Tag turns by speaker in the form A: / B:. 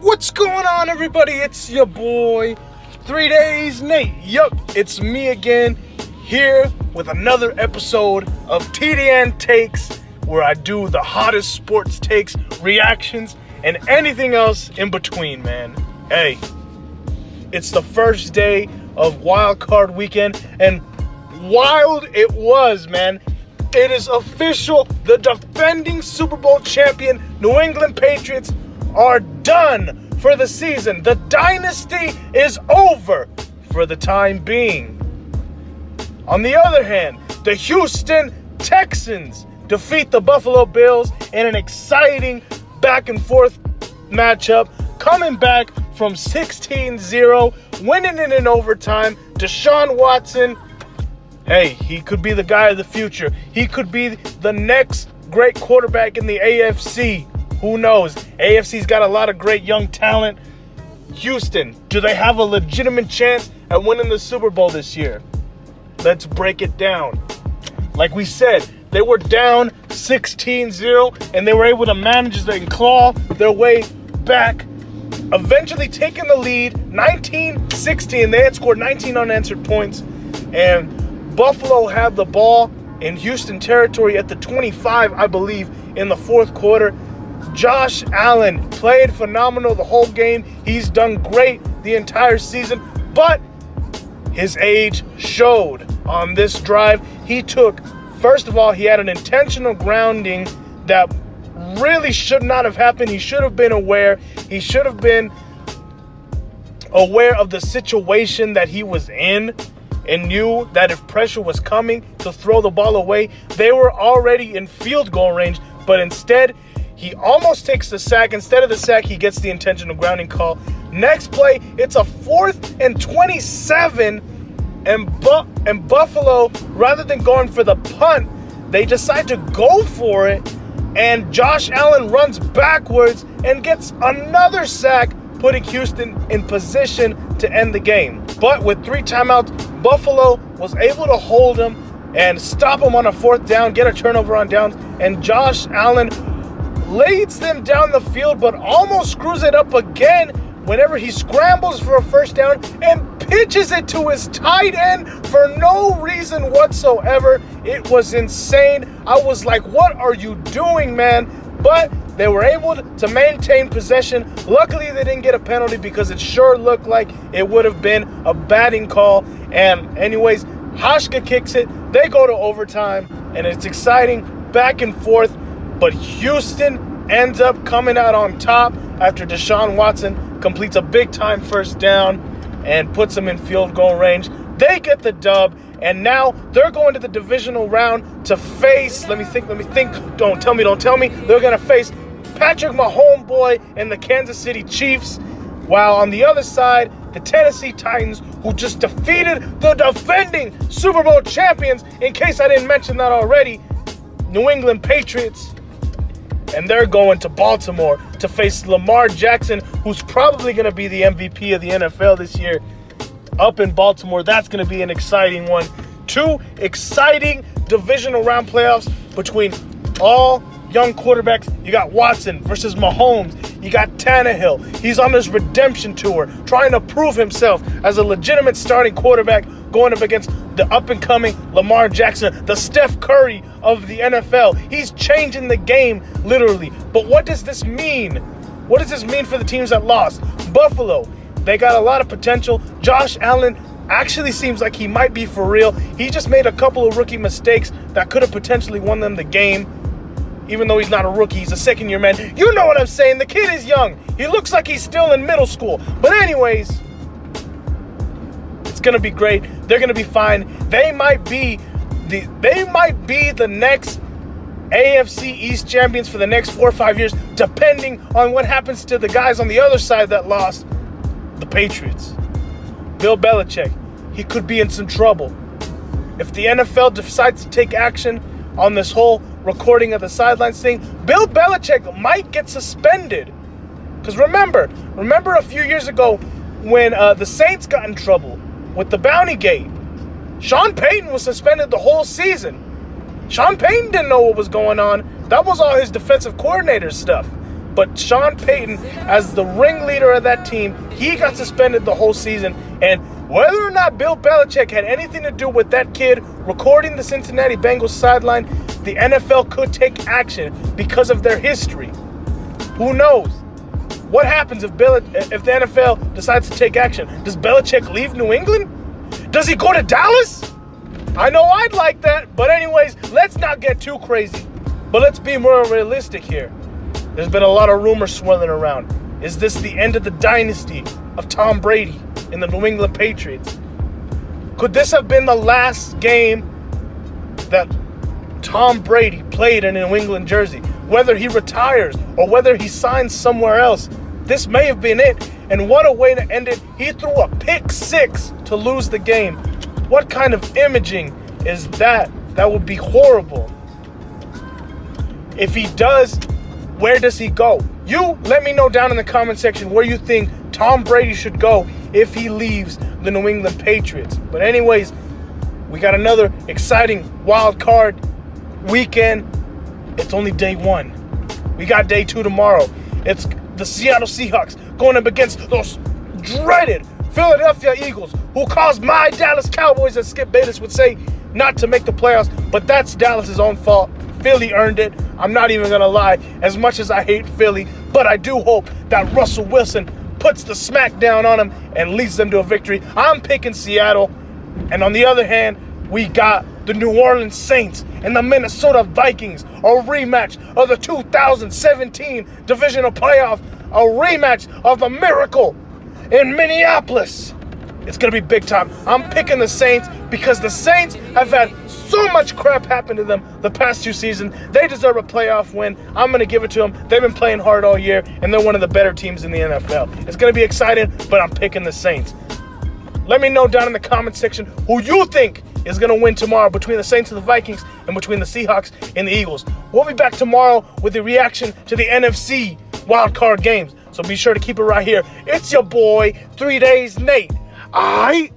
A: What's going on, everybody? It's your boy, 3 Days Nate. Yup, it's me again, here with another episode of TDN Takes, where I do the hottest sports takes, reactions, and anything else in between, man. Hey, it's the first day of Wildcard weekend, and wild it was, man. It is official. The defending Super Bowl champion New England Patriots are done for the season. The dynasty is over for the time being. On the other hand, the Houston Texans defeat the Buffalo Bills in an exciting back and forth matchup, coming back from 16-0, winning it in overtime. Deshaun Watson, hey, he could be the guy of the future. He could be the next great quarterback in the AFC. Who knows? AFC's got a lot of great young talent. Houston, do they have a legitimate chance at winning the Super Bowl this year? Let's break it down. Like we said, they were down 16-0, and they were able to manage and claw their way back, eventually taking the lead 19-16. They had scored 19 unanswered points, and Buffalo had the ball in Houston territory at the 25, I believe, in the fourth quarter. Josh Allen played phenomenal the whole game. He's done great the entire season, but his age showed on this drive. First of all, he had an intentional grounding that really should not have happened. He should have been aware. He should have been aware of the situation that he was in and knew that if pressure was coming to throw the ball away, they were already in field goal range, but instead, he almost takes the sack. Instead of the sack, he gets the intentional grounding call. Next play, it's a 4th and 27, and Buffalo, rather than going for the punt, they decide to go for it, and Josh Allen runs backwards and gets another sack, putting Houston in position to end the game. But with 3 timeouts, Buffalo was able to hold him and stop him on a 4th down, get a turnover on downs, and Josh Allen leads them down the field, but almost screws it up again whenever he scrambles for a 1st down and pitches it to his tight end for no reason whatsoever. It was insane. I was like, what are you doing, man? But they were able to maintain possession. Luckily, they didn't get a penalty because it sure looked like it would have been a batting call. And anyways, Hashka kicks it. They go to overtime, and it's exciting back and forth. But Houston ends up coming out on top after Deshaun Watson completes a big-time 1st down and puts them in field goal range. They get the dub, and now they're going to the divisional round to face, let me think, don't tell me. They're going to face Patrick Mahomes and the Kansas City Chiefs, while on the other side, the Tennessee Titans, who just defeated the defending Super Bowl champions, in case I didn't mention that already, New England Patriots. And they're going to Baltimore to face Lamar Jackson, who's probably going to be the MVP of the NFL this year, up in Baltimore. That's going to be an exciting one. 2 exciting divisional round playoffs between all young quarterbacks. You got Watson versus Mahomes. You got Tannehill. He's on his redemption tour, trying to prove himself as a legitimate starting quarterback, going up against the up-and-coming Lamar Jackson, the Steph Curry of the NFL. He's changing the game, literally. But what does this mean? What does this mean for the teams that lost? Buffalo, they got a lot of potential. Josh Allen actually seems like he might be for real. He just made a couple of rookie mistakes that could have potentially won them the game. Even though he's not a rookie, he's a second-year man. You know what I'm saying. The kid is young. He looks like he's still in middle school. But anyways, it's going to be great. They're going to be fine. They might be the next AFC East champions for the next 4 or 5 years, depending on what happens to the guys on the other side that lost, the Patriots. Bill Belichick, he could be in some trouble. If the NFL decides to take action on this whole recording of the sidelines thing, Bill Belichick might get suspended. Because remember a few years ago when the Saints got in trouble with the Bounty Gate, Sean Payton was suspended the whole season. Sean Payton didn't know what was going on. That was all his defensive coordinator stuff. But Sean Payton, as the ringleader of that team, he got suspended the whole season. And whether or not Bill Belichick had anything to do with that kid recording the Cincinnati Bengals sideline, the NFL could take action because of their history. Who knows? What happens if the NFL decides to take action? Does Belichick leave New England? Does he go to Dallas? I know I'd like that, but anyways, let's not get too crazy. But let's be more realistic here. There's been a lot of rumors swirling around. Is this the end of the dynasty of Tom Brady in the New England Patriots? Could this have been the last game that Tom Brady played in a New England jersey? Whether he retires or whether he signs somewhere else, this may have been it. And what a way to end it. He threw a pick six to lose the game. What kind of imaging is that? That would be horrible. If he does, where does he go? You let me know down in the comment section where you think Tom Brady should go if he leaves the New England Patriots. But anyways, we got another exciting wild card weekend. It's only day one. We got day two tomorrow. It's the Seattle Seahawks going up against those dreaded Philadelphia Eagles, who caused my Dallas Cowboys, as Skip Bayless would say, not to make the playoffs. But that's Dallas's own fault. Philly earned it. I'm not even going to lie, as much as I hate Philly. But I do hope that Russell Wilson puts the smack down on him and leads them to a victory. I'm picking Seattle. And on the other hand, we got the New Orleans Saints and the Minnesota Vikings, a rematch of the 2017 divisional playoff, a rematch of the miracle in Minneapolis. It's going to be big time. I'm picking the Saints because the Saints have had so much crap happen to them the past two seasons. They deserve a playoff win. I'm going to give it to them. They've been playing hard all year, and they're one of the better teams in the NFL. It's going to be exciting, but I'm picking the Saints. Let me know down in the comment section who you think is going to win tomorrow between the Saints and the Vikings and between the Seahawks and the Eagles. We'll be back tomorrow with the reaction to the NFC wildcard games. So be sure to keep it right here. It's your boy, 3 Days Nate. Aight?